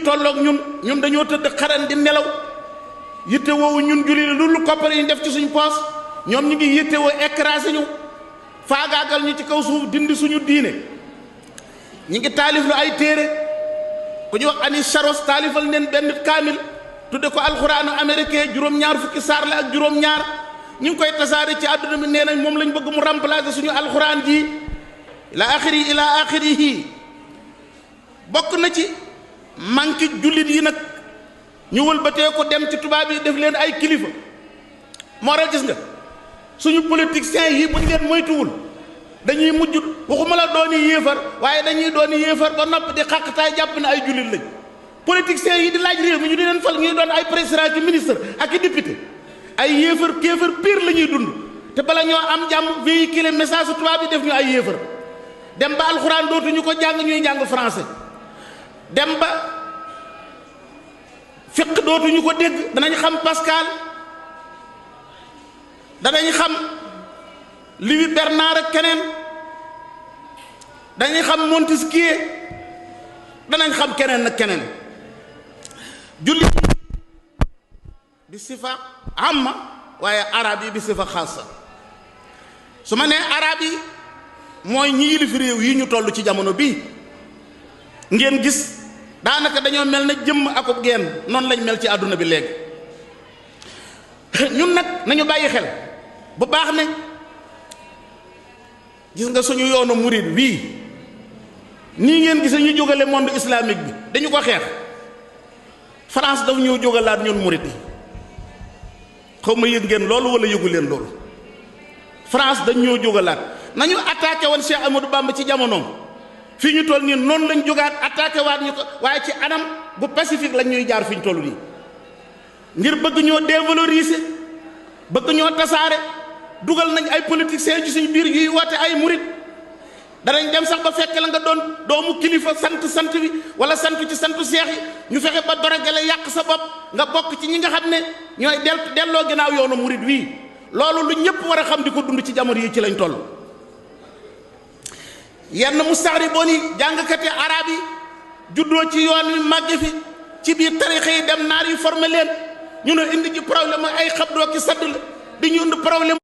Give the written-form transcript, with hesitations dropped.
tolloog ñun dañoo tëdd xaran di nelaw yitte woowu ñun julli lu koppar yi def ci suñu poos ñoom ñu ngi yitte woo écrasé ñu faagaagal ñu ci kaw suuf dindi suñu diine ñi ngi taalif lu ay téere ku ñu wax ani charos taalifal neen benn kaamil tudde ko alxuraanu américain juróom-ñaar fukki saar la ak juróom-ñaar ñu ngi koy tasaare ci àdduna bi nee nañ moom lañ bëgg mu remplacer suñu alxuraan ji ila axirihi bokk na ci manki jullit yi nag ñu wëlbatee ko dem ci tubaab yi def leen ay kilifa moo tax gis nga suñu politiciens yi buñ leen moytuwul dañuy mujj waxuma la dooni yéefar waaye dañuy dooni yéefar ba noppi di xàqtaay jàpp ne ay jullit lañ politiciens yi di laaj réew mi ñu di leen fal ñuy doon ay président ki ministre ak i député ay yéefar kéefar pire la ñuy dund te bala ñoo am jàmm véhiculer message su tubaab yi def ñu ay yéefar dem ba alxuraan dootuñu ko jàng ñuy jàng français dem ba fiq dootuñu ko dégg danañ xam Pascal danañ xam Louis Bernard ak keneen danañ xam Montesquieu danañ xam keneen ak keneen julli bi sifa amma waaye arab yi bi sifa xaasa su ma nee arab yi mooy ñi yilif réew yi ñu toll ci jamono bii ngeen gis daanaka dañoo mel na jëmm akub geen noonu lañ mel ci àdduna bi léegi ñun nag nañu bàyyi xel bu baax ne gis nga suñu yoonu murid wii nii ngeen gis ñu jógale monde islamique bi dañu ko xeex France daf ñoo jógalaat ñun murid yi xaw ma yëg ngeen loolu wala yëgu leen loolu France dañ ñoo jógalaat nañu attaqué woon Cheikh Amadou Bamba ci jamonoom fii ñu toll nii noonu lañ jógaat attaqué waat ñu ko waaye ci anam bu pacifique lañ ñuy jaar fi ñu toll nii ngir bëgg ñoo dévaloriser bëgg ñoo tasaare dugal nañ ay politiciens ci suñu biir yuy woote ay murit danañ dem sax ba fekk la nga doon doomu kilifa sant bi wala sant ci santu seex yi ñu fexe ba dorogale yàq sa bopp nga bokk ci ñi nga xam ne ñooy delloo ginnaaw yoonu murit wii loolu lu ñëpp war a xam di ko dund ci jamono yi ci lañ toll. yenn mustaxriboon yi jàngkati arab yi juddoo ci yoon wi màgge fi ci biir tarixa yi dem naar yi formé leen ñu ne indi ci problème ay xabdoo ki sadd la di ñu indi problème